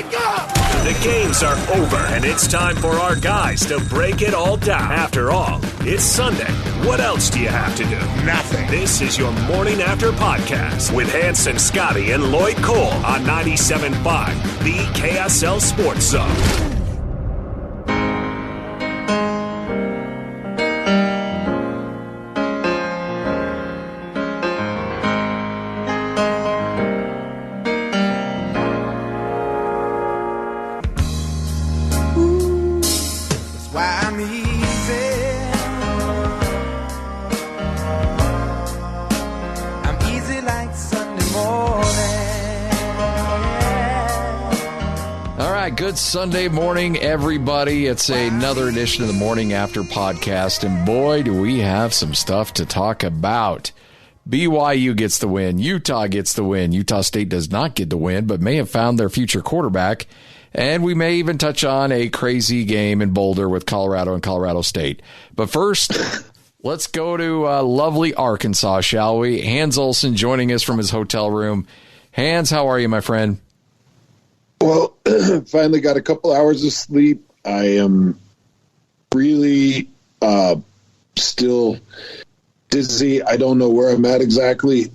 Wake up! The games are over, and it's time for our guys to break it all down. After all, it's Sunday. What else do you have to do? Nothing. This is your Morning After Podcast with Hanson, Scotty, and Lloyd Cole on 97.5, the KSL Sports Zone. Good Sunday morning, everybody. It's another edition of the Morning After Podcast, and boy, do we have some stuff to talk about. BYU gets the win. Utah gets the win. Utah State does not get the win, but may have found their future quarterback, and we may even touch on a crazy game in Boulder with Colorado and Colorado State. But first, let's go to lovely Arkansas, shall we? Hans Olsen joining us from his hotel room. Hans, how are you, my friend? Well, finally got a couple hours of sleep. I am really still dizzy. I don't know where I'm at exactly.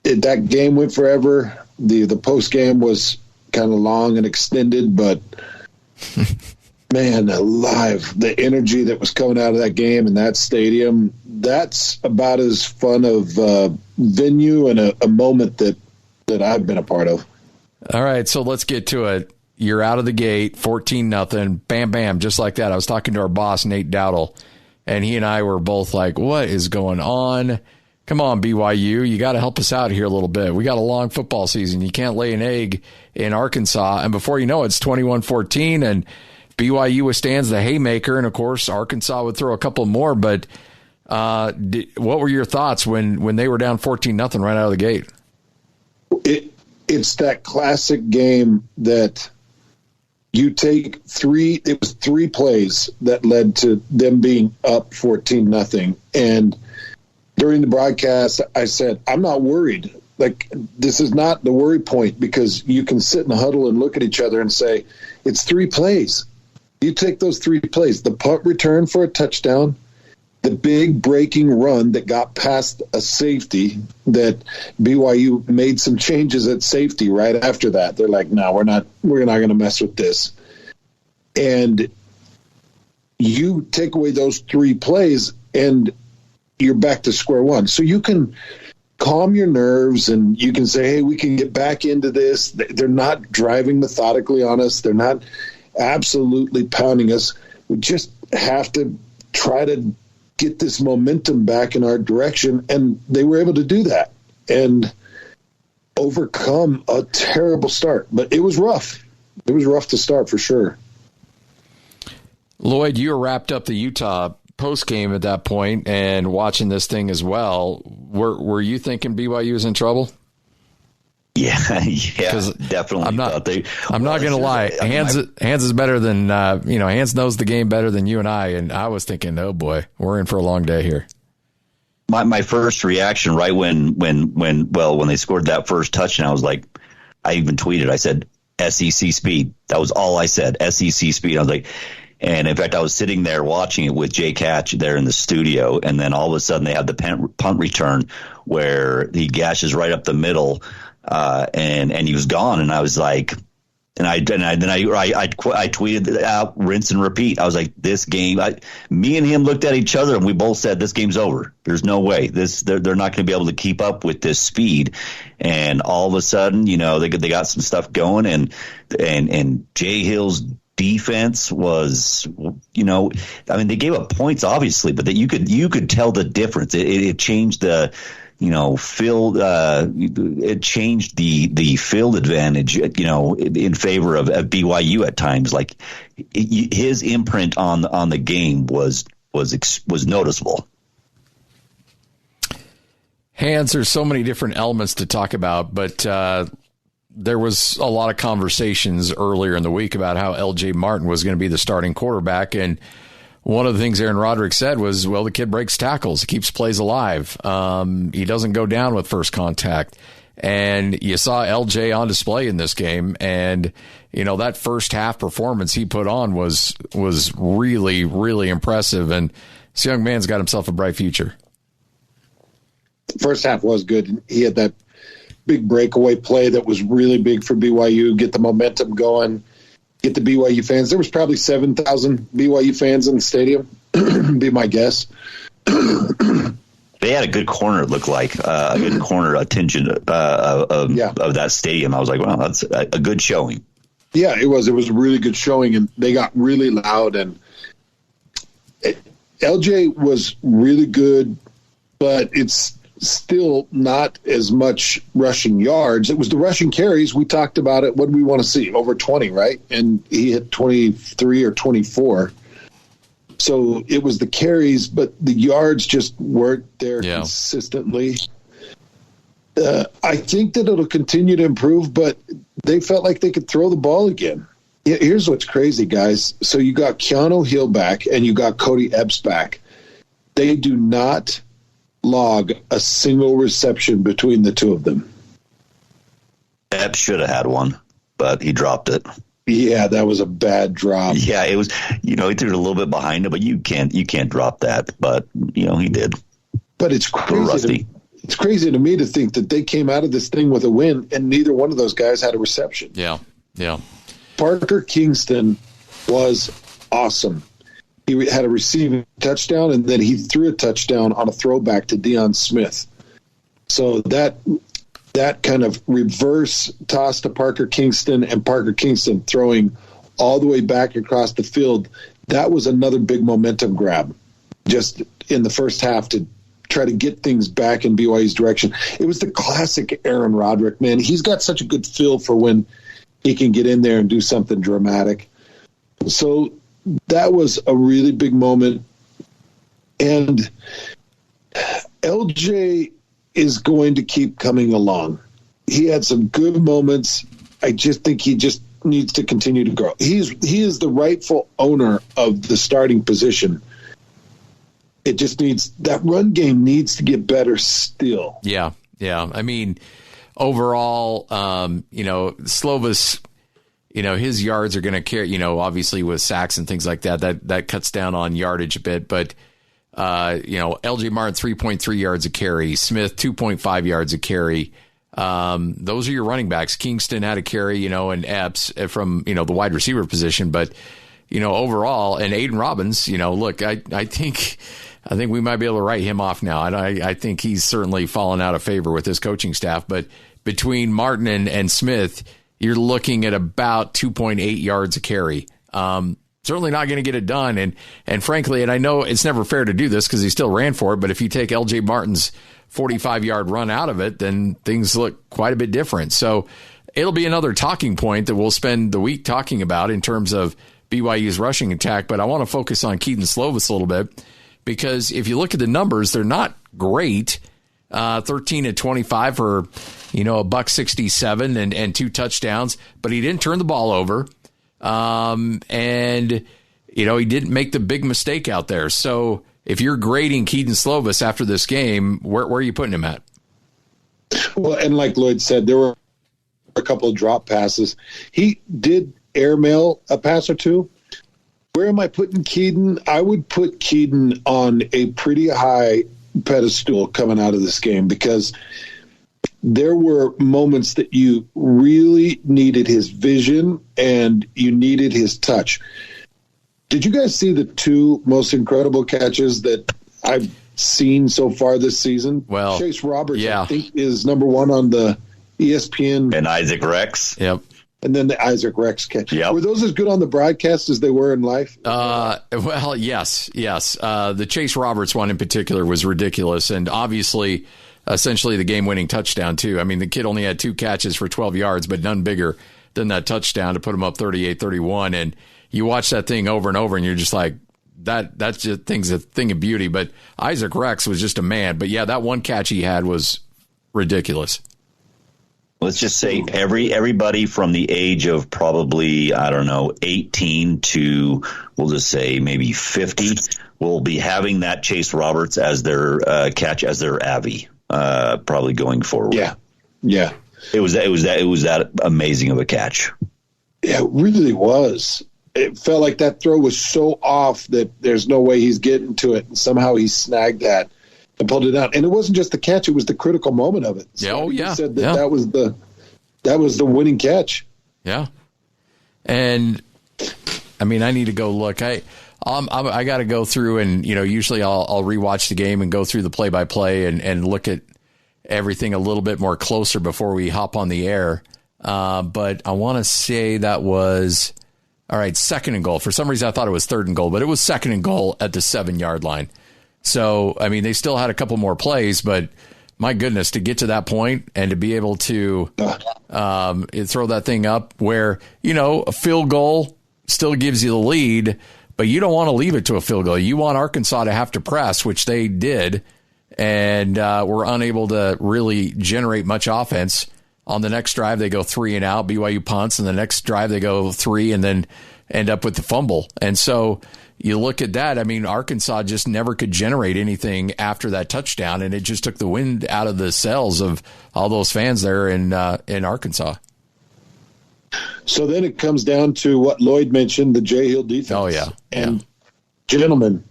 That game went forever. The post game was kind of long and extended, but man, alive. The energy that was coming out of that game in that stadium, that's about as fun of a venue and a moment that I've been a part of. All right, so let's get to it. You're out of the gate, 14-0, bam, bam, just like that. I was talking to our boss, Nate Dowdle, and he and I were both like, what is going on? Come on, BYU, you got to help us out here a little bit. We got a long football season. You can't lay an egg in Arkansas. And before you know it, it's 21-14, and BYU withstands the haymaker, and, of course, Arkansas would throw a couple more. But what were your thoughts when they were down 14-0 right out of the gate? It's that classic game that you take it was three plays that led to them being up 14-0. And during the broadcast, I said, I'm not worried. Like, this is not the worry point, because you can sit in a huddle and look at each other and say, it's three plays. You take those three plays, the punt return for a touchdown, the big breaking run that got past a safety, that BYU made some changes at safety right after that. They're like, no, we're not going to mess with this. And you take away those three plays and you're back to square one. So you can calm your nerves and you can say, hey, we can get back into this. They're not driving methodically on us. They're not absolutely pounding us. We just have to try to get this momentum back in our direction, and they were able to do that and overcome a terrible start. But it was rough. It was rough to start for sure. Lloyd, you were wrapped up the Utah post game at that point and watching this thing as well. Were you thinking BYU was in trouble? Yeah, definitely. I'm not going to lie. Hans is better than Hans knows the game better than you and I was thinking, oh boy, we're in for a long day here. My first reaction right when they scored that first touchdown, I was like, I even tweeted, I said SEC speed. That was all I said, SEC speed. I was like, and in fact, I was sitting there watching it with Jay Catch there in the studio, and then all of a sudden they had the punt return where he gashes right up the middle. And he was gone, and I was like, I tweeted out, rinse and repeat. I was like, this game, me and him looked at each other, and we both said, this game's over. There's no way they're not going to be able to keep up with this speed. And all of a sudden, they got some stuff going, and Jay Hill's defense was, they gave up points obviously, but that you could tell the difference. It changed the. It changed the field advantage, in favor of BYU at times. Like his imprint on the game was noticeable. Hans, there's so many different elements to talk about, but there was a lot of conversations earlier in the week about how LJ Martin was going to be the starting quarterback, and one of the things Aaron Roderick said was, well, the kid breaks tackles. He keeps plays alive. He doesn't go down with first contact. And you saw LJ on display in this game, and that first half performance he put on was really, really impressive. And this young man's got himself a bright future. First half was good. He had that big breakaway play that was really big for BYU, get the momentum going, get the BYU fans. There was probably 7,000 BYU fans in the stadium, be my guess. They had a good corner, it looked like, a good corner attention of that stadium. I was like, wow, that's a good showing. Yeah, it was. It was a really good showing, and they got really loud. And LJ was really good, but it's still not as much rushing yards. It was the rushing carries. We talked about it. What do we want to see? Over 20, right? And he hit 23 or 24. So it was the carries, but the yards just weren't there consistently. I think that it'll continue to improve, but they felt like they could throw the ball again. Here's what's crazy, guys. So you got Keanu Hill back and you got Cody Epps back. They do not log a single reception between the two of them. Epps should have had one, but he dropped it. Yeah, that was a bad drop. Yeah, it was. He threw it a little bit behind him, but you can't drop that. But he did. But it's crazy. It's crazy to me to think that they came out of this thing with a win, and neither one of those guys had a reception. Yeah. Parker Kingston was awesome. He had a receiving touchdown, and then he threw a touchdown on a throwback to Deion Smith. So that kind of reverse toss to Parker Kingston, and Parker Kingston throwing all the way back across the field, that was another big momentum grab just in the first half to try to get things back in BYU's direction. It was the classic Aaron Roderick, man. He's got such a good feel for when he can get in there and do something dramatic. So that was a really big moment. And LJ is going to keep coming along. He had some good moments. I just think he just needs to continue to grow. He is the rightful owner of the starting position. It just needs, that run game needs to get better still. Yeah. I mean, overall, Slovis, his yards are going to carry, obviously with sacks and things like that cuts down on yardage a bit. But, LJ Martin, 3.3 yards a carry. Smith, 2.5 yards a carry. Those are your running backs. Kingston had a carry, and Epps from, the wide receiver position. But, overall, and Aiden Robbins, look, I think we might be able to write him off now. I think he's certainly fallen out of favor with his coaching staff. But between Martin and Smith, you're looking at about 2.8 yards a carry. Certainly not going to get it done. And frankly, and I know it's never fair to do this because he still ran for it, but if you take LJ Martin's 45-yard run out of it, then things look quite a bit different. So it'll be another talking point that we'll spend the week talking about in terms of BYU's rushing attack. But I want to focus on Keaton Slovis a little bit because if you look at the numbers, they're not great. 13 of 25 for, $167 and 2 touchdowns, but he didn't turn the ball over. And he didn't make the big mistake out there. So if you're grading Keaton Slovis after this game, where are you putting him at? Well, and like Lloyd said, there were a couple of drop passes. He did airmail a pass or two. Where am I putting Keaton? I would put Keaton on a pretty high pedestal coming out of this game because there were moments that you really needed his vision and you needed his touch. Did you guys see the 2 most incredible catches that I've seen so far this season? Well, Chase Roberts, I think, is number 1 on the ESPN. And Isaac Rex. Yep. And then the Isaac Rex catch. Yep. Were those as good on the broadcast as they were in life? Well, yes. The Chase Roberts one in particular was ridiculous. And obviously, essentially the game-winning touchdown, too. I mean, the kid only had 2 catches for 12 yards, but none bigger than that touchdown to put him up 38-31. And you watch that thing over and over, and you're just like, that's just thing's a thing of beauty. But Isaac Rex was just a man. But, yeah, that one catch he had was ridiculous. Let's just say everybody from the age of probably, 18 to, we'll just say maybe 50 will be having that Chase Roberts as their catch, as their Avi, probably going forward. Yeah. Yeah. It was that amazing of a catch. Yeah, it really was. It felt like that throw was so off that there's no way he's getting to it. And somehow he snagged that and pulled it out. And it wasn't just the catch, it was the critical moment of it. So he said that was the winning catch. Yeah. And I mean, I need to go look. I got to go through and, usually I'll rewatch the game and go through the play-by-play and look at everything a little bit more closer before we hop on the air. But I want to say that was, all right, 2nd and goal. For some reason, I thought it was 3rd and goal, but it was 2nd and goal at the 7-yard line. So, I mean, they still had a couple more plays, but my goodness, to get to that point and to be able to throw that thing up where, a field goal still gives you the lead, but you don't want to leave it to a field goal. You want Arkansas to have to press, which they did, and were unable to really generate much offense. On the next drive, they go 3 and out. BYU punts, and the next drive they go 3 and then end up with the fumble. And so you look at that. I mean, Arkansas just never could generate anything after that touchdown, and it just took the wind out of the sails of all those fans there in Arkansas. So then it comes down to what Lloyd mentioned, the J Hill defense. Oh, yeah. And gentlemen,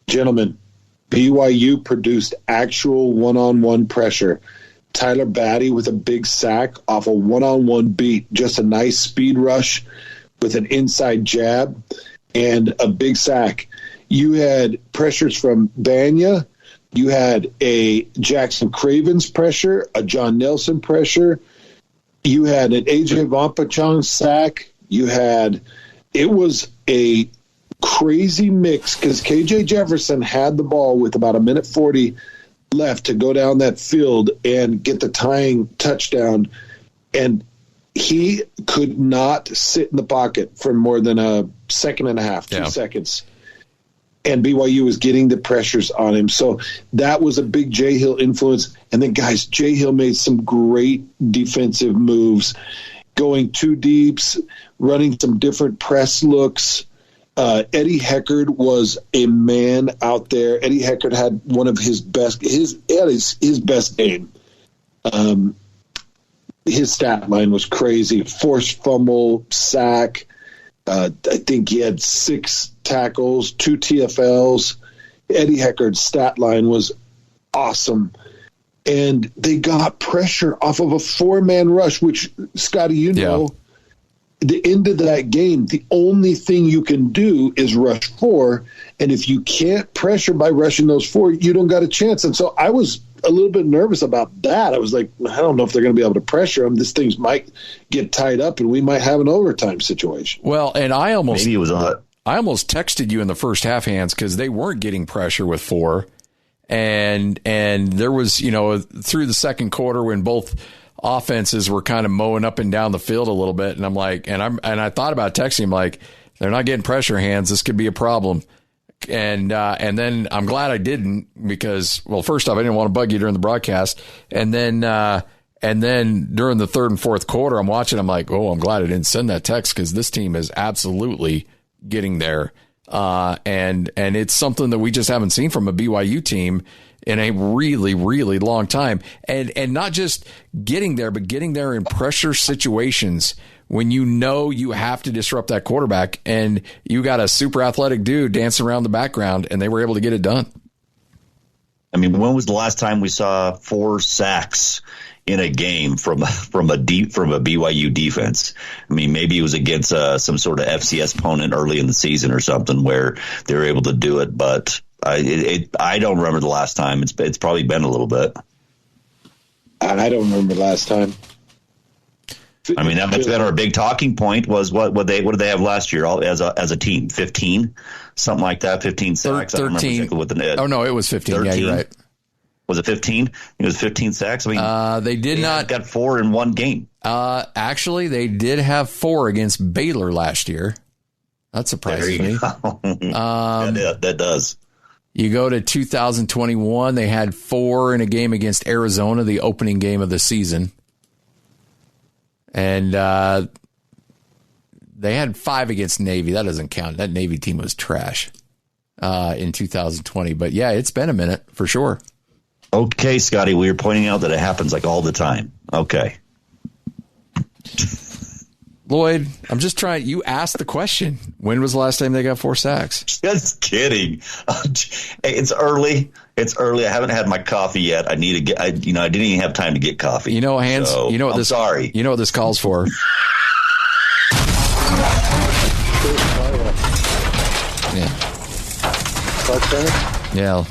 BYU produced actual one-on-one pressure. Tyler Batty with a big sack off a one-on-one beat, just a nice speed rush with an inside jab and a big sack. You had pressures from Banya. You had a Jackson Cravens pressure, a John Nelson pressure. You had an AJ Vampachang sack. It was a crazy mix because KJ Jefferson had the ball with about 1:40 left to go down that field and get the tying touchdown, and he could not sit in the pocket for more than a second and a half, 2 seconds. And BYU was getting the pressures on him. So that was a big J Hill influence. And then, guys, J Hill made some great defensive moves, going 2 deeps, running some different press looks. Eddie Heckard was a man out there. Eddie Heckard had one of his best game. His stat line was crazy. Forced fumble, sack. I think he had 6 tackles, 2 TFLs. Eddie Heckard's stat line was awesome. And they got pressure off of a 4-man rush, which, Scotty, the end of that game, the only thing you can do is rush 4. And if you can't pressure by rushing those 4, you don't got a chance. And so I was a little bit nervous about that. I was like, I don't know if they're going to be able to pressure them. This thing might get tied up and we might have an overtime situation. Well, and I almost texted you in the first half, Hans, because they weren't getting pressure with 4. And there was, through the second quarter when both offenses were kind of mowing up and down the field a little bit. And I'm like, and I thought about texting him, like, they're not getting pressure, Hands. This could be a problem. And then I'm glad I didn't because, well, first off, I didn't want to bug you during the broadcast. And then during the third and fourth quarter, I'm watching, I'm like, oh, I'm glad I didn't send that text because this team is absolutely getting there. And it's something that we just haven't seen from a BYU team in a really, really long time. And not just getting there, but getting there in pressure situations when you have to disrupt that quarterback and you got a super athletic dude dancing around the background, and they were able to get it done. I mean, when was the last time we saw 4 sacks in a game from a BYU defense? I mean, maybe it was against some sort of FCS opponent early in the season or something where they were able to do it, but I don't remember the last time. It's probably been a little bit. I don't remember the last time. I mean, that's been our big talking point was what did they have last year as a team? 15, something like that. 15 sacks. 13. I don't remember exactly what the net. Oh no, it was 15. 13? Yeah, you're right. Was it 15? It was 15 sacks. I mean, they did not got 4 in one game. Actually, they did have 4 against Baylor last year. That surprises me. That does. You go to 2021, they had 4 in a game against Arizona, the opening game of the season. And they had 5 against Navy. That doesn't count. That Navy team was trash in 2020. But, yeah, it's been a minute for sure. Okay, Scotty, we were pointing out that it happens like all the time. Okay. Lloyd, I'm just trying. You asked the question. When was the last time they got 4 sacks? Just kidding. It's early. It's early. I haven't had my coffee yet. I need to get. I didn't even have time to get coffee. You know, Hans. So, you know what I'm this. sorry. You know what this calls for. Yeah. Yeah.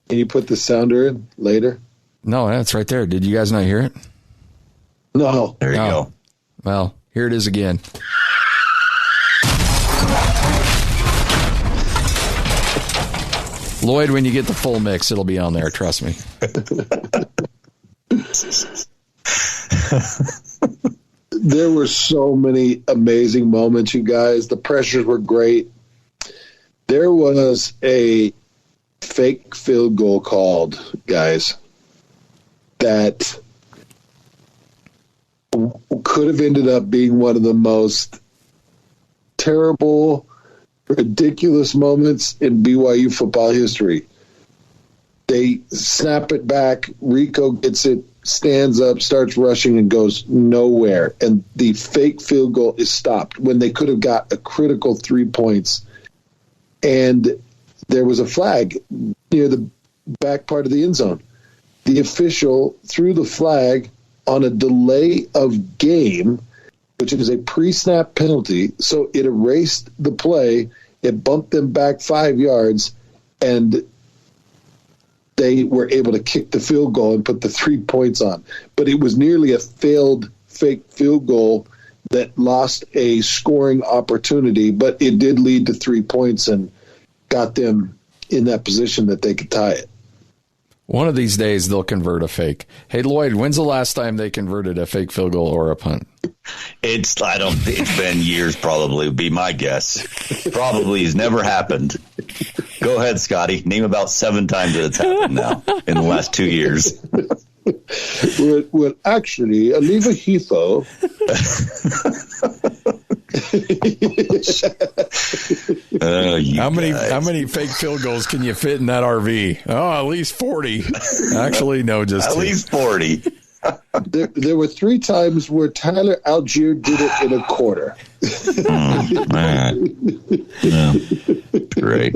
Can you put the sounder in later? No, that's right there. Did you guys not hear it? No. There you go. Well, here it is again. Lloyd, when you get the full mix, it'll be on there. Trust me. There were so many amazing moments, you guys. The pressures were great. There was a fake field goal called, guys, that could have ended up being one of the most terrible, ridiculous moments in BYU football history. They snap it back. Rico gets it, stands up, starts rushing, and goes nowhere. And the fake field goal is stopped when they could have got a critical 3 points. And there was a flag near the back part of the end zone. The official threw the flag on a delay of game, which is a pre-snap penalty. So it erased the play. It bumped them back 5 yards, and they were able to kick the field goal and put the 3 points on. But it was nearly a failed fake field goal that lost a scoring opportunity, but it did lead to 3 points and got them in that position that they could tie it. One of these days, they'll convert a fake. Hey, Lloyd, when's the last time they converted a fake field goal or a punt? It's been years, probably, would be my guess. Probably has never happened. Go ahead, Scotty. Name about 7 times that it's happened now in the last 2 years. Well, actually, Aliva Hifo. How many fake field goals can you fit in that RV? Oh, at least 40. Actually, no, just at 2. least 40. There were 3 times where Tyler Algier did it in a quarter. Great.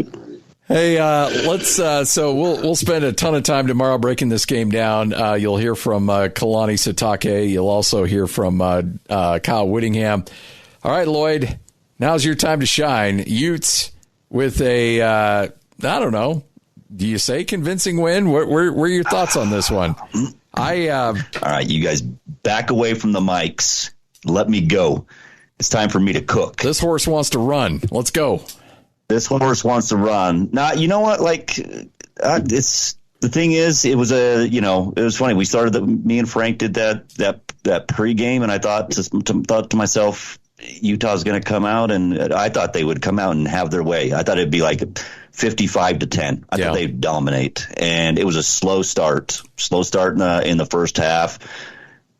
Hey, let's. So we'll spend a ton of time tomorrow breaking this game down. You'll hear from Kalani Sitake. You'll also hear from Kyle Whittingham. All right, Lloyd. Now's your time to shine. Utes with a I don't know. Do you say convincing win? What are your thoughts on this one? All right, you guys back away from the mics. Let me go. It's time for me to cook. This horse wants to run. Let's go. This horse wants to run. Now, you know what? Like, it's the thing is, it was it was funny. We started me and Frank did that pregame, and I thought to myself, Utah's going to come out, and I thought they would come out and have their way. I thought it'd be like 55-10. I thought they'd dominate, and it was a slow start in the first half.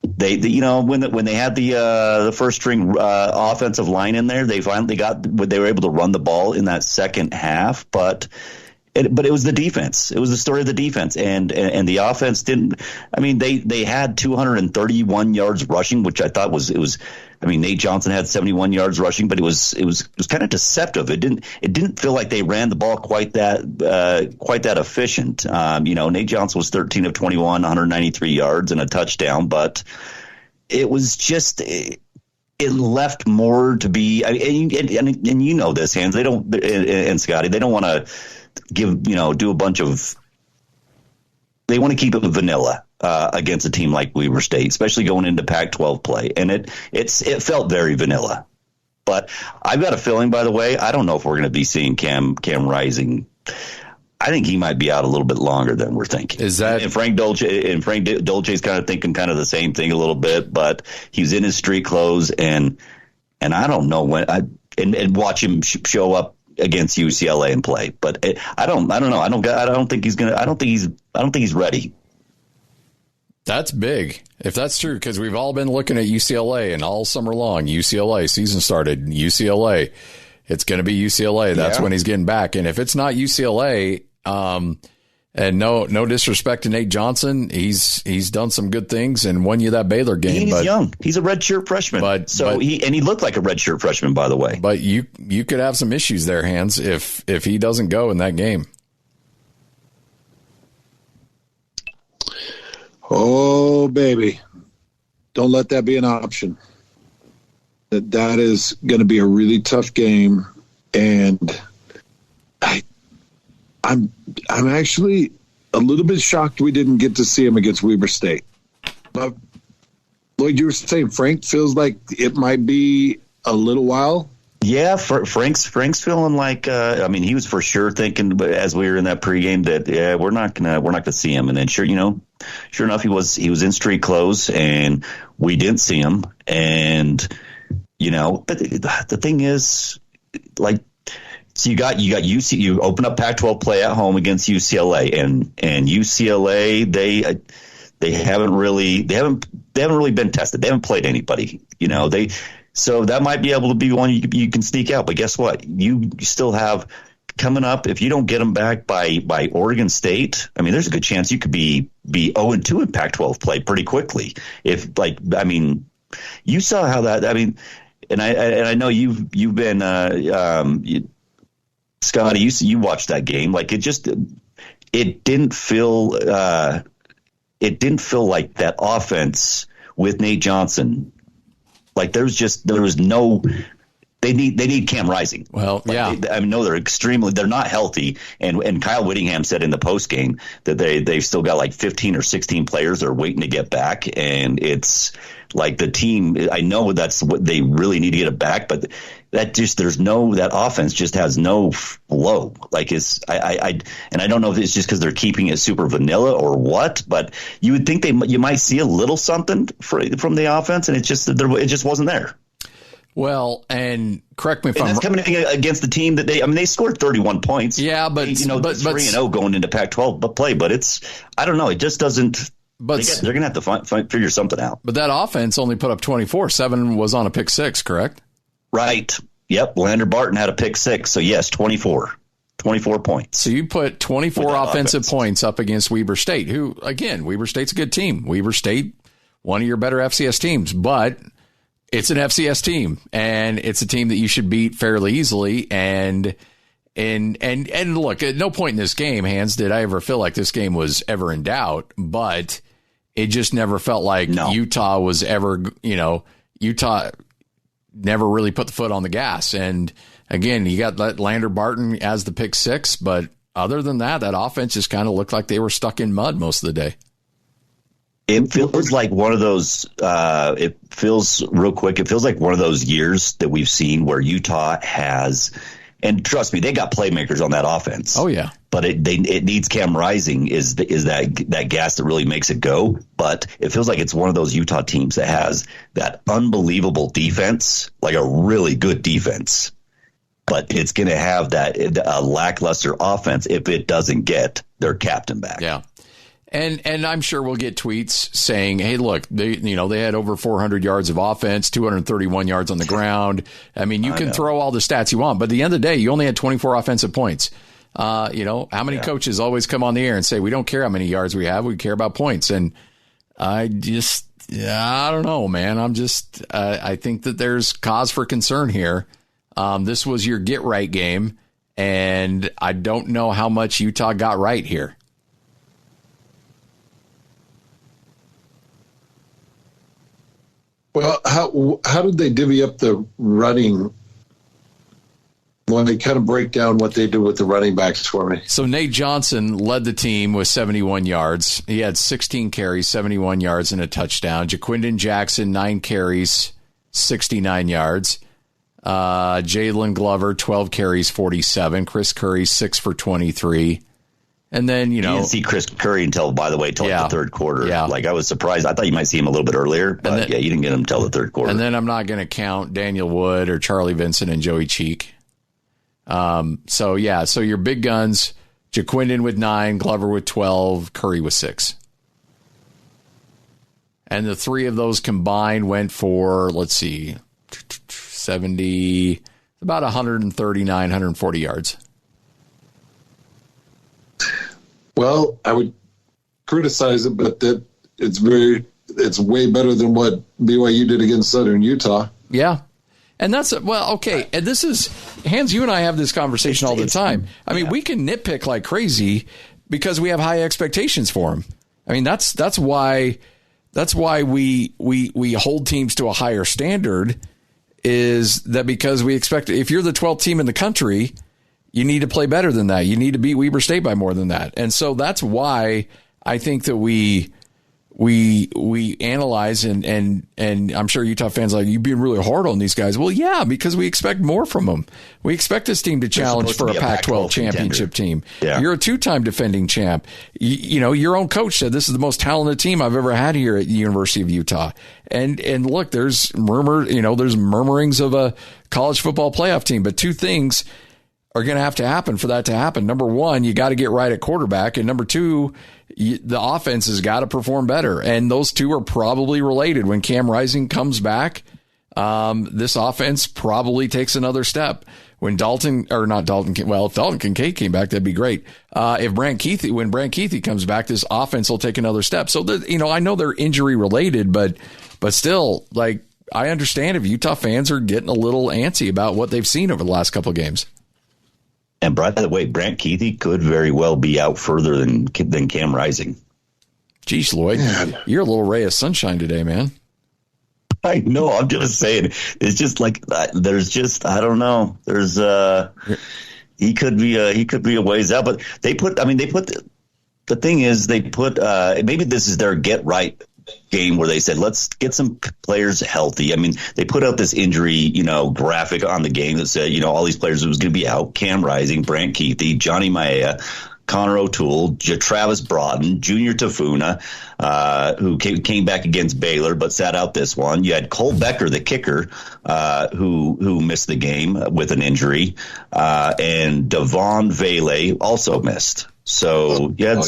They when they had the first string offensive line in there, they were able to run the ball in that second half, but it was the defense. It was the story of the defense, and the offense didn't. I mean, they had 231 yards rushing, which I thought was. I mean, Nate Johnson had 71 yards rushing, but it was kind of deceptive. It didn't feel like they ran the ball quite that efficient. Nate Johnson was 13 of 21, 193 yards and a touchdown, but it was just it left more to be. And you know this, Hans. They don't, and Scotty, they don't want to do a bunch of. They want to keep it vanilla against a team like Weber State, especially going into Pac-12 play, and it felt very vanilla. But I've got a feeling, by the way, I don't know if we're going to be seeing Cam Rising. I think he might be out a little bit longer than we're thinking. Is that and Frank Dolce's kind of thinking kind of the same thing a little bit, but he's in his street clothes, and I don't know when and watch him show up against UCLA and play, but I don't know. I don't think he's ready. That's big. If that's true, because we've all been looking at UCLA and all summer long, UCLA season started, UCLA. It's going to be UCLA. That's when he's getting back. And if it's not UCLA, and And no disrespect to Nate Johnson. He's done some good things and won you that Baylor game. He's young. He's a redshirt freshman. He looked like a redshirt freshman, by the way. But you could have some issues there, Hans, if he doesn't go in that game. Oh, baby. Don't let that be an option. That is going to be a really tough game. And I'm actually a little bit shocked we didn't get to see him against Weber State. But Lloyd, you were saying Frank feels like it might be a little while. Yeah, Frank's feeling like he was for sure thinking as we were in that pregame that we're not gonna see him, and then sure enough he was in street clothes and we didn't see him, and but the thing is, like, so you got UC, you open up Pac-12 play at home against UCLA, and UCLA they haven't really been tested. They haven't played anybody, so that might be able to be one you can sneak out. But guess what? You still have coming up, if you don't get them back by Oregon State, there's a good chance you could be 0-2 in Pac-12 play pretty quickly. You saw how that. And I know you've been Scotty. You watched that game. Like it didn't feel like that offense with Nate Johnson. Like there was no. They need Cam Rising. Well, yeah. They're not healthy. And Kyle Whittingham said in the post game that they've still got like 15 or 16 players that are waiting to get back. And it's like the team, I know that's what they really need to get it back, but that offense just has no flow. Like I don't know if it's just because they're keeping it super vanilla or what, but you would think you might see a little something from the offense, and it just wasn't there. Well, and correct me if that's coming against the team that they scored 31 points. Yeah, but 3-0 going into Pac-12 play, but I don't know, it just doesn't. But they're going to have to figure something out. But that offense only put up 24. 7 was on a pick six, correct? Right. Yep. Lander Barton had a pick six. So yes, 24 points. So you put 24 offensive points up against Weber State, who, again, Weber State's a good team. Weber State, one of your better FCS teams, but it's an FCS team, and it's a team that you should beat fairly easily. And look, at no point in this game, Hans, did I ever feel like this game was ever in doubt, but it just never felt like Utah was ever, Utah never really put the foot on the gas. And again, you got Lander Barton as the pick six, but other than that offense just kind of looked like they were stuck in mud most of the day. It feels like one of those, it feels like one of those years that we've seen where Utah has, and trust me, they got playmakers on that offense. Oh yeah. But it needs Cam Rising is that gas that really makes it go. But it feels like it's one of those Utah teams that has that unbelievable defense, like a really good defense. But it's going to have a lackluster offense if it doesn't get their captain back. Yeah. And I'm sure we'll get tweets saying, hey, look, they had over 400 yards of offense, 231 yards on the ground. You can throw all the stats you want, but at the end of the day, you only had 24 offensive points. How many coaches always come on the air and say, we don't care how many yards we have, we care about points. And I don't know, man. I think that there's cause for concern here. This was your get right game, and I don't know how much Utah got right here. Well, how did they divvy up the running? When they kind of break down what they do with the running backs for me. So Nate Johnson led the team with 71 yards. He had 16 carries, 71 yards, and a touchdown. Jaquindon Jackson, 9 carries, 69 yards. Jalen Glover, 12 carries, 47. Chris Curry, 6 for 23. And then, you didn't see Chris Curry until the third quarter. Yeah. Like, I was surprised. I thought you might see him a little bit earlier, but you didn't get him until the third quarter. And then I'm not going to count Daniel Wood or Charlie Vincent and Joey Cheek. So your big guns, Jaquindon with 9, Glover with 12, Curry with 6. And the three of those combined went for, 70, about 139, 140 yards. Well, I would criticize it, but that it's way better than what BYU did against Southern Utah. Yeah. And that's, well, okay. And this is, Hans, you and I have this conversation all the time. I mean, we can nitpick like crazy because we have high expectations for them. I mean, that's why we hold teams to a higher standard, is that because we expect, if you're the 12th team in the country, you need to play better than that. You need to beat Weber State by more than that. And so that's why I think that we analyze and I'm sure Utah fans are like, you're being really hard on these guys. Well, yeah, because we expect more from them. We expect this team to challenge for a Pac-12 championship team. Yeah. You're a 2-time defending champ. You know, your own coach said this is the most talented team I've ever had here at the University of Utah. And look, there's murmurings of a college football playoff team, but two things are going to have to happen for that to happen. Number one, you got to get right at quarterback, and number two, the offense has got to perform better. And those two are probably related. When Cam Rising comes back, this offense probably takes another step. If Dalton Kincaid came back, that'd be great. When Brant Keithy comes back, this offense will take another step. So, I know they're injury related, but still, like, I understand if Utah fans are getting a little antsy about what they've seen over the last couple of games. And by the way, Brant Keithy could very well be out further than Cam Rising. Geez, Lloyd, you're a little ray of sunshine today, man. I know. I'm just saying. It's just like there's just, I don't know. There's he could be a ways out, but the thing is they put maybe this is their get right game where they said, let's get some players healthy. I mean, they put out this injury, graphic on the game that said, all these players was going to be out: Cam Rising, Brant Keithy, Johnny Maea, Connor O'Toole, Travis Broughton, Junior Tafuna, who came back against Baylor but sat out this one. You had Cole Becker, the kicker, who missed the game with an injury, and Devon Vele also missed. So you had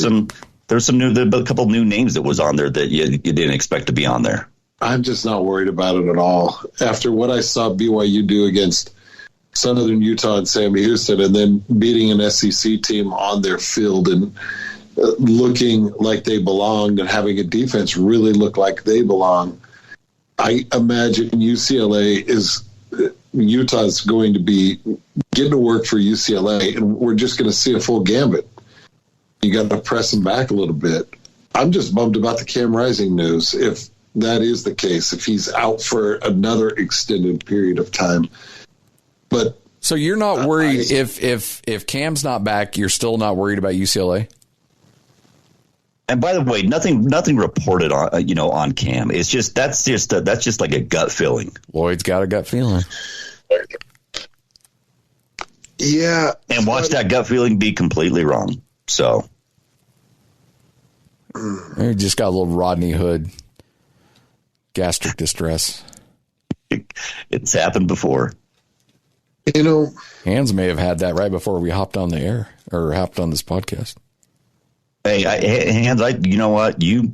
there's a couple new names that was on there that you didn't expect to be on there. I'm just not worried about it at all. After what I saw BYU do against Southern Utah and Sammy Houston, and then beating an SEC team on their field and looking like they belonged and having a defense really look like they belong, I imagine Utah's going to be getting to work for UCLA, and we're just going to see a full gambit. You got to press him back a little bit. I'm just bummed about the Cam Rising news. If that is the case, if he's out for another extended period of time. But so you're not worried if Cam's not back, you're still not worried about UCLA? And by the way, nothing reported on Cam. It's just that's just like a gut feeling. Lloyd's got a gut feeling. Yeah, and watch that gut feeling be completely wrong. So he just got a little Rodney Hood gastric distress. It's happened before. Hans may have had that right before we hopped on the air or hopped on this podcast. Hey, Hans, you know what? You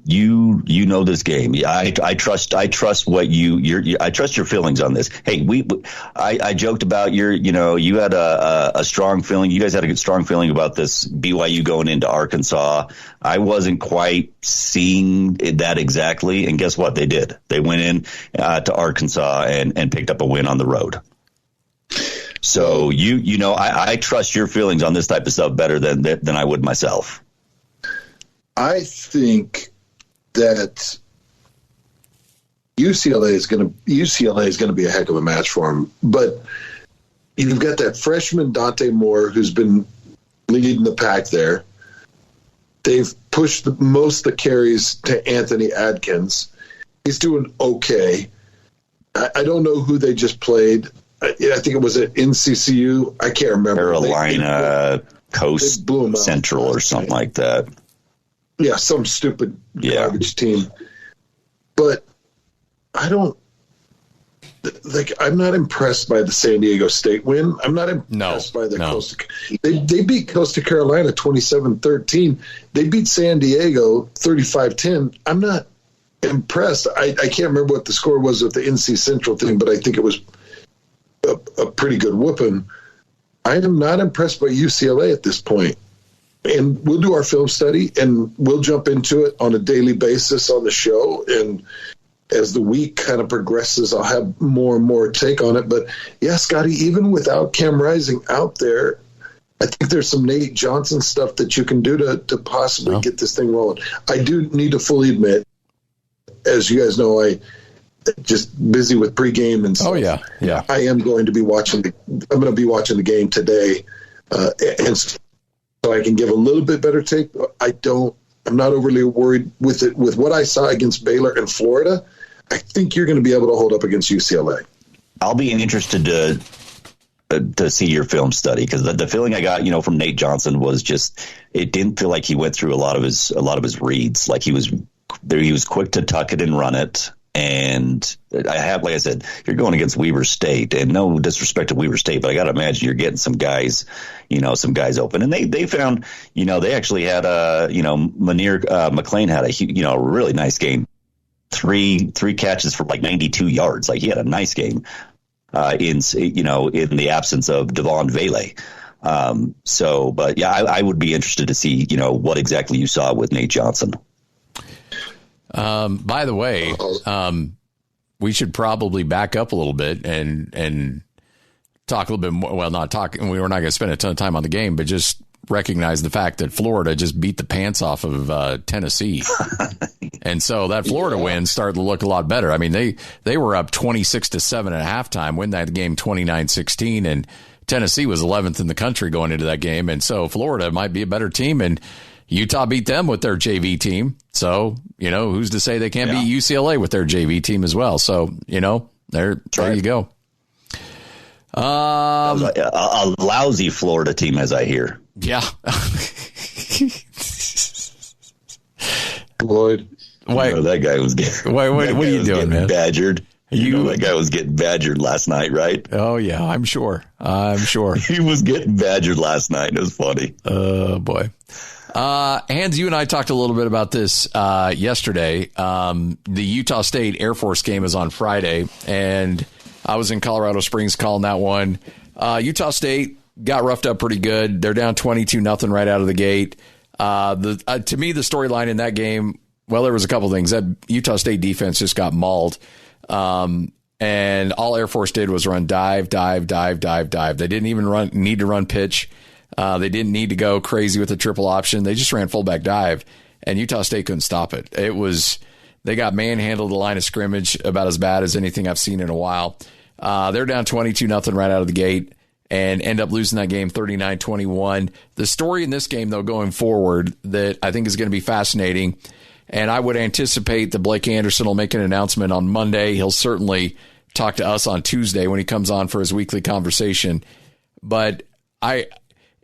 know this game. I trust what I trust your feelings on this. Hey, I joked about you had a strong feeling. You guys had a good strong feeling about this BYU going into Arkansas. I wasn't quite seeing that exactly, and guess what? They did. They went in to Arkansas and picked up a win on the road. So I trust your feelings on this type of stuff better than I would myself. I think that UCLA is going to be a heck of a match for him. But you've got that freshman Dante Moore who's been leading the pack there. They've pushed most of the carries to Anthony Adkins. He's doing okay. I don't know who they just played. I think it was at NCCU. I can't remember. Carolina Coast Central or something like that. Yeah, some stupid garbage team. But I'm not impressed by the San Diego State win. I'm not impressed by the Costa. They beat Costa Carolina 27-13. They beat San Diego 35-10. I'm not impressed. I can't remember what the score was with the NC Central thing, but I think it was a pretty good whooping. I am not impressed by UCLA at this point. and we'll do our film study, and we'll jump into it on a daily basis on the show. And as the week kind of progresses, I'll have more and more take on it. But yeah, Scotty, even without Cam Rising out there, I think there's some Nate Johnson stuff that you can do to possibly get this thing rolling. I do need to fully admit, as you guys know, I just busy with pregame and stuff. Oh yeah. I am going to be watching the game today, and so I can give a little bit better take. I'm not overly worried with it. With what I saw against Baylor and Florida, I think you're going to be able to hold up against UCLA. I'll be interested to see your film study, because the feeling I got, from Nate Johnson was just, it didn't feel like he went through a lot of his reads. Like he was quick to tuck it and run it. And like I said, you're going against Weber State, and no disrespect to Weber State, but I got to imagine you're getting some guys open. And they found, they actually had Munir McLean had a really nice game. Three catches for like 92 yards. Like he had a nice game in the absence of Devon Vele. But yeah, I would be interested to see, what exactly you saw with Nate Johnson. By the way, we should probably back up a little bit and talk a little bit more. Well, not talk. We're not going to spend a ton of time on the game, but just recognize the fact that Florida just beat the pants off of Tennessee. And so that Florida win started to look a lot better. I mean, they were up 26-7 at halftime, win that game 29-16, and Tennessee was 11th in the country going into that game. And so Florida might be a better team, and Utah beat them with their JV team. So, who's to say they can't beat UCLA with their JV team as well? So, there you go. A lousy Florida team, as I hear. Yeah. Lloyd. That guy was getting. What are you doing, man? Badgered. That guy was getting badgered last night, right? Oh yeah, I'm sure. He was getting badgered last night. It was funny. Oh boy. Hans, you and I talked a little bit about this yesterday. The Utah State Air Force game is on Friday, and I was in Colorado Springs calling that one. Utah State got roughed up pretty good. They're down 22-0 right out of the gate. To me, the storyline in that game, well, there was a couple things. That Utah State defense just got mauled. And all Air Force did was run dive. They didn't even need to run pitch. They didn't need to go crazy with the triple option. They just ran fullback dive, and Utah State couldn't stop it. They got manhandled the line of scrimmage about as bad as anything I've seen in a while. They're down 22-0 right out of the gate and end up losing that game 39-21. The story in this game, though, going forward that I think is going to be fascinating, and I would anticipate that Blake Anderson will make an announcement on Monday. He'll certainly talk to us on Tuesday when he comes on for his weekly conversation. But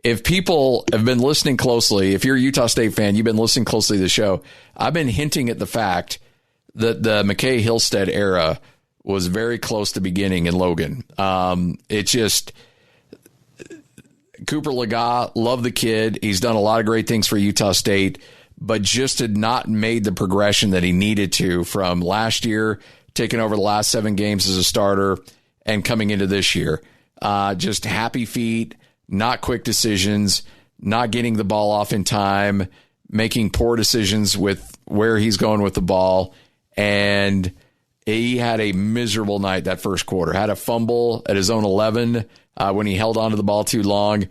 if people have been listening closely, if you're a Utah State fan, you've been listening closely to the show, I've been hinting at the fact that the McKay Hillstead era was very close to beginning in Logan. Cooper Lega, love the kid. He's done a lot of great things for Utah State, but just had not made the progression that he needed to from last year, taking over the last 7 games as a starter, and coming into this year. Just happy feet, not quick decisions, not getting the ball off in time, making poor decisions with where he's going with the ball. And he had a miserable night that first quarter. Had a fumble at his own 11 when he held onto the ball too long.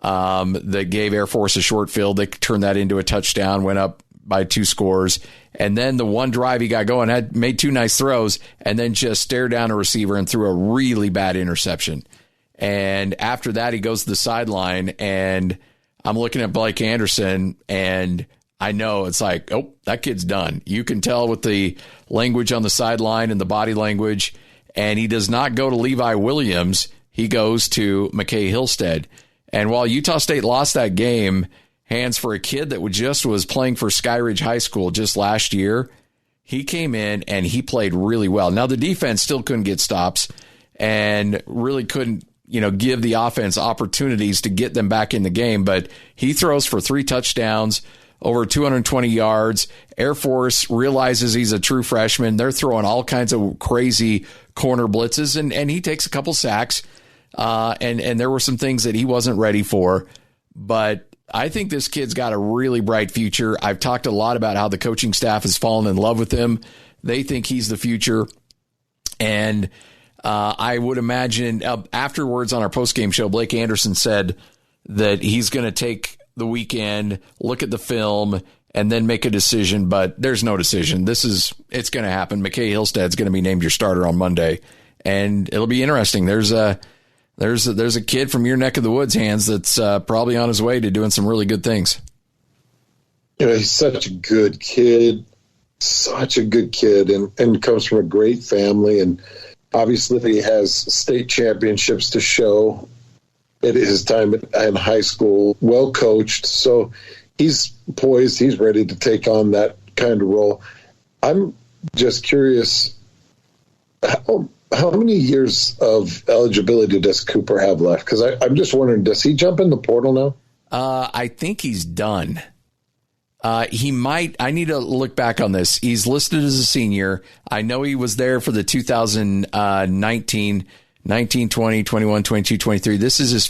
That gave Air Force a short field. They turned that into a touchdown, went up by 2 scores. And then the one drive he got going, had made 2 nice throws, and then just stared down a receiver and threw a really bad interception. And after that, he goes to the sideline, and I'm looking at Blake Anderson, and I know it's like, oh, that kid's done. You can tell with the language on the sideline and the body language. And he does not go to Levi Williams. He goes to McKay Hillstead. And while Utah State lost that game, Hands, for a kid that was playing for Skyridge High School just last year, he came in and he played really well. Now, the defense still couldn't get stops and really couldn't, give the offense opportunities to get them back in the game. But he throws for 3 touchdowns, over 220 yards. Air Force realizes he's a true freshman. They're throwing all kinds of crazy corner blitzes, and he takes a couple sacks. And there were some things that he wasn't ready for. But I think this kid's got a really bright future. I've talked a lot about how the coaching staff has fallen in love with him. They think he's the future. And I would imagine afterwards on our postgame show, Blake Anderson said that he's going to take the weekend, look at the film, and then make a decision. But there's no decision. It's going to happen. McKay Hillstead's going to be named your starter on Monday, and it'll be interesting. There's a kid from your neck of the woods, Hans, that's probably on his way to doing some really good things. He's such a good kid, and comes from a great family, and obviously he has state championships to show at his time in high school, well coached. So he's poised. He's ready to take on that kind of role. I'm just curious, how many years of eligibility does Cooper have left? Because I'm just wondering, does he jump in the portal now? I think he's done. He might. I need to look back on this. He's listed as a senior. I know he was there for the 2019, 19, 20, 21, 22, 23. This is his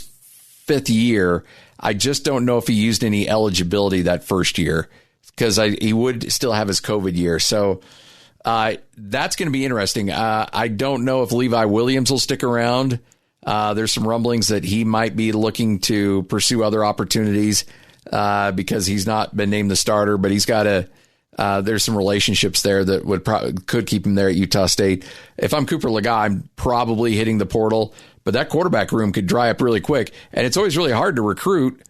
fifth year. I just don't know if he used any eligibility that first year because he would still have his COVID year. So that's going to be interesting. I don't know if Levi Williams will stick around. There's some rumblings that he might be looking to pursue other opportunities because he's not been named the starter, but he's got there's some relationships there that could keep him there at Utah State. If I'm Cooper Legas, I'm probably hitting the portal, but that quarterback room could dry up really quick. And it's always really hard to recruit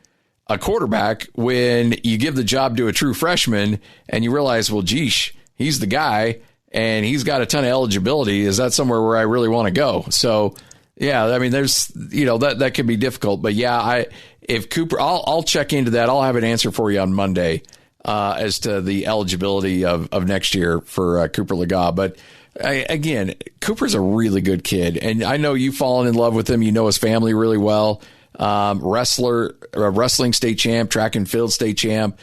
a quarterback when you give the job to a true freshman and you realize, well, geesh, he's the guy and he's got a ton of eligibility. Is that somewhere where I really want to go? So, yeah, I mean, there's, that could be difficult. But yeah, if Cooper, I'll check into that. I'll have an answer for you on Monday as to the eligibility of next year for Cooper Legas. But again, Cooper's a really good kid, and I know you've fallen in love with him. You know his family really well. Wrestling state champ, track and field state champ.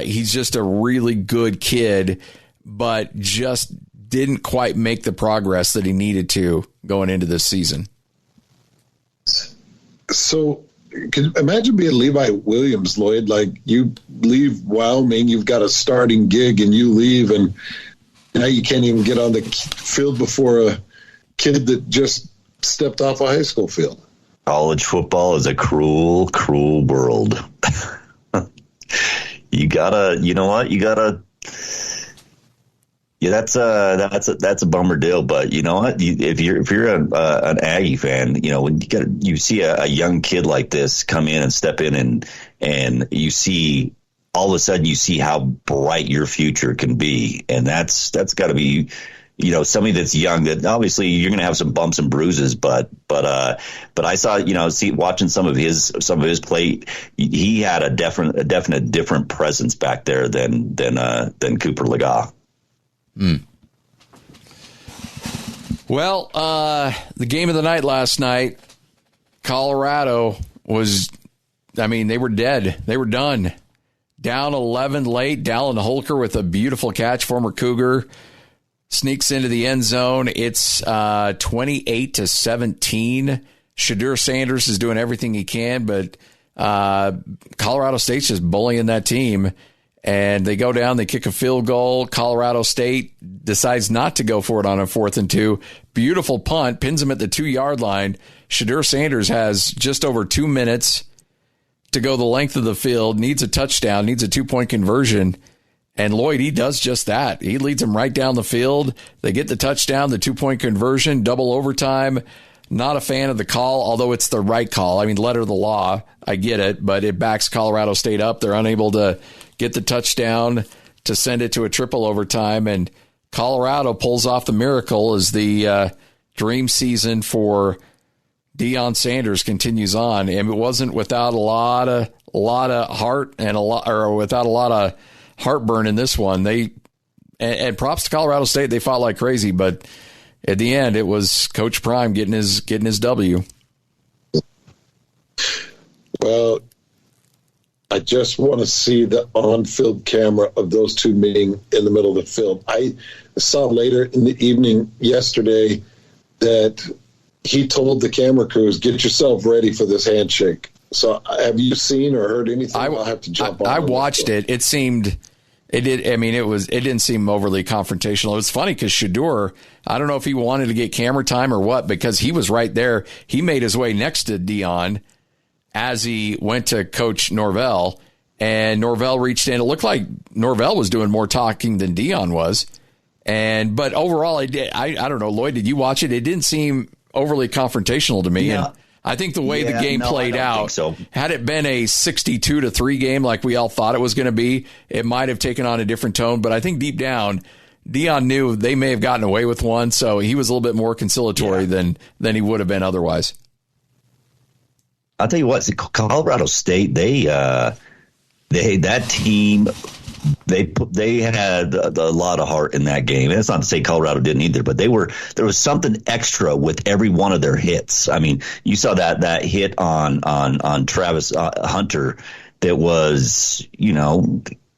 He's just a really good kid, but just didn't quite make the progress that he needed to going into this season. So imagine being Levi Williams, Lloyd. Like, you leave Wyoming, you've got a starting gig, and you leave, and now you can't even get on the field before a kid that just stepped off a high school field. College football is a cruel, cruel world. You gotta. Yeah, that's a bummer deal. But you know what? If you're an Aggie fan, when you see a young kid like this come in and step in, and you see all of a sudden you see how bright your future can be, and that's got to be, somebody that's young. That obviously you're going to have some bumps and bruises, but I saw, watching some of his play, he had a definite different presence back there than Cooper Legas. Well, the game of the night last night, Colorado they were dead. They were done. Down 11 late. Dallin Holker with a beautiful catch, former Cougar, sneaks into the end zone. It's 28-17. Shadur Sanders is doing everything he can, but Colorado State's just bullying that team. And they go down, they kick a field goal. Colorado State decides not to go for it on a 4th and 2. Beautiful punt, pins him at the 2-yard line. Shadur Sanders has just over 2 minutes to go the length of the field, needs a touchdown, needs a 2-point conversion. And Lloyd, he does just that. He leads them right down the field. They get the touchdown, the 2-point conversion, double overtime. Not a fan of the call, although it's the right call. I mean, letter of the law, I get it, but it backs Colorado State up. They're unable to get the touchdown to send it to a triple overtime, and Colorado pulls off the miracle as the dream season for Deion Sanders continues on. And it wasn't without a lot of heart and without a lot of heartburn in this one. And props to Colorado State, they fought like crazy, but at the end it was Coach Prime getting his W. Well, I just want to see the on-field camera of those two meeting in the middle of the field. I saw later in the evening yesterday that he told the camera crews, get yourself ready for this handshake. So have you seen or heard anything? I'll have to jump on. I watched it. It didn't seem overly confrontational. It was funny because Shedeur, I don't know if he wanted to get camera time or what, because he was right there. He made his way next to Dion as he went to Coach Norvell, and Norvell reached in. It looked like Norvell was doing more talking than Dion was. But overall, I don't know, Lloyd, did you watch it? It didn't seem overly confrontational to me. Yeah. And I think the way the game played out, had it been a 62-3 game like we all thought it was going to be, it might have taken on a different tone. But I think deep down, Dion knew they may have gotten away with one, so he was a little bit more conciliatory than he would have been otherwise. I'll tell you what, Colorado State, that team, they had a lot of heart in that game. And it's not to say Colorado didn't either, but there was something extra with every one of their hits. I mean, you saw that hit on Travis Hunter that was,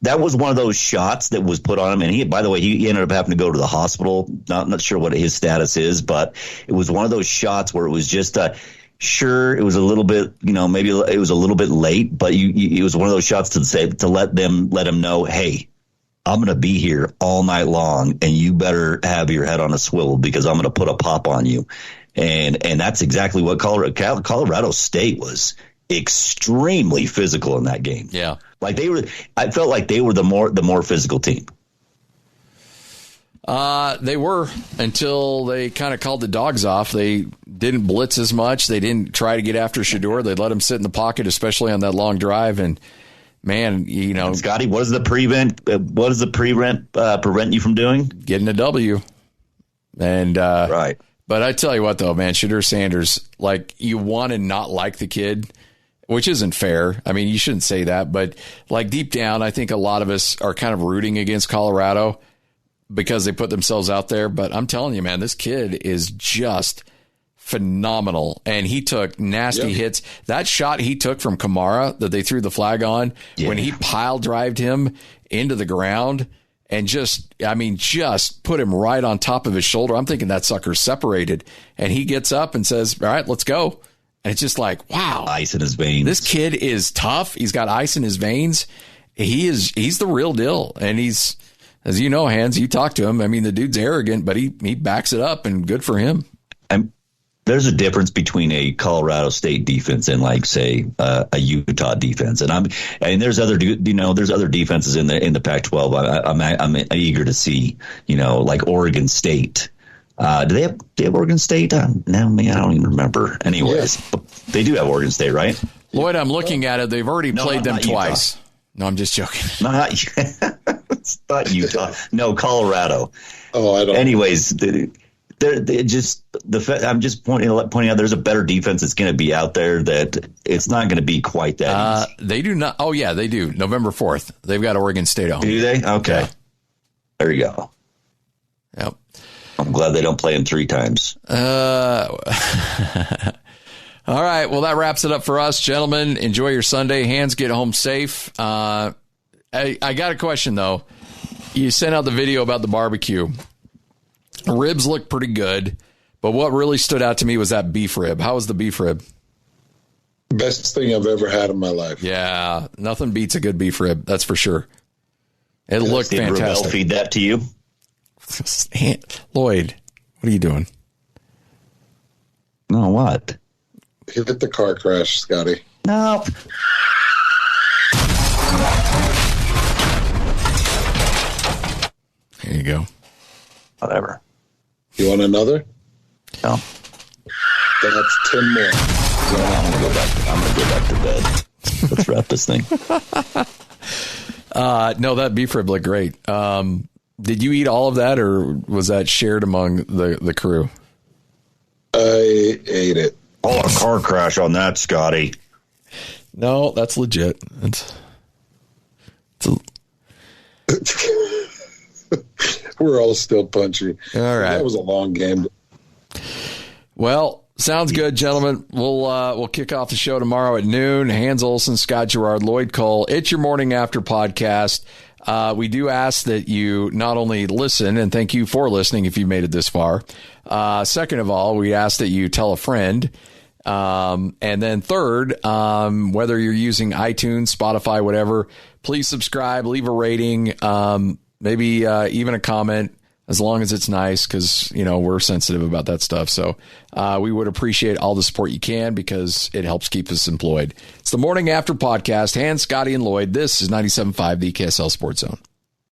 that was one of those shots that was put on him. And by the way, he ended up having to go to the hospital. Not sure what his status is, but it was one of those shots where it was just sure, it was a little bit, maybe it was a little bit late, but it was one of those shots to let him know, hey, I'm going to be here all night long, and you better have your head on a swivel because I'm going to put a pop on you. And that's exactly what Colorado State was. Extremely physical in that game. Yeah, I felt like they were the more physical team. They were, until they kind of called the dogs off. They didn't blitz as much. They didn't try to get after Shedeur. They let him sit in the pocket, especially on that long drive. And man, Scotty, what does the prevent you from doing? Getting a W. And right. But I tell you what, though, man, Shedeur Sanders, you want to not like the kid, which isn't fair. I mean, you shouldn't say that, but deep down, I think a lot of us are kind of rooting against Colorado because they put themselves out there. But I'm telling you, man, this kid is just phenomenal. And he took nasty hits. That shot he took from Kamara that they threw the flag on, when he pile drived him into the ground and just put him right on top of his shoulder. I'm thinking that sucker's separated. And he gets up and says, all right, let's go. And it's just wow. Ice in his veins. This kid is tough. He's got ice in his veins. He's the real deal. And he's, as you know, Hans, you talk to him. I mean, the dude's arrogant, but he backs it up, and good for him. There's a difference between a Colorado State defense and, say, a Utah defense, and there's other defenses in the Pac-12. I'm eager to see, like Oregon State. Do they have Oregon State? Now, man, I don't even remember. Anyways, they do have Oregon State, right? Lloyd, I'm looking at it. They've already played them twice. Utah. No, I'm just joking. It's not Utah. No, Colorado. Oh, I don't. Anyways, I'm just pointing out there's a better defense that's going to be out there, that it's not going to be quite that easy. They do not. Oh, yeah, they do. November 4th. They've got Oregon State at home. Do they? Okay. Yeah. There you go. Yep. I'm glad they don't play him 3 times. All right. Well, that wraps it up for us, gentlemen. Enjoy your Sunday. Hands, get home safe. I got a question, though. You sent out the video about the barbecue. Ribs look pretty good, but what really stood out to me was that beef rib. How was the beef rib? Best thing I've ever had in my life. Yeah, nothing beats a good beef rib. That's for sure. It looked fantastic. Did Rebel feed that to you? Lloyd, what are you doing? No, what? Hit the car crash, Scotty. No. There you go. Whatever. You want another? No. That's 10 more. I'm gonna go back to bed. Let's wrap this thing. No, that beef rib looked great. Did you eat all of that, or was that shared among the crew? I ate it. Oh, a car crash on that, Scotty. No, that's legit. We're all still punchy. All right. That was a long game. Well, sounds good, gentlemen. We'll kick off the show tomorrow at noon. Hans Olsen, Scott Garrard, Lloyd Cole. It's your Morning After podcast. We do ask that you not only listen, and thank you for listening if you made it this far. Second of all, we ask that you tell a friend. And then third, whether you're using iTunes, Spotify, whatever, please subscribe, leave a rating, maybe even a comment, as long as it's nice, because, we're sensitive about that stuff. So we would appreciate all the support you can, because it helps keep us employed. It's the Morning After Podcast. Hans, Scotty, and Lloyd. This is 97.5, the KSL Sports Zone.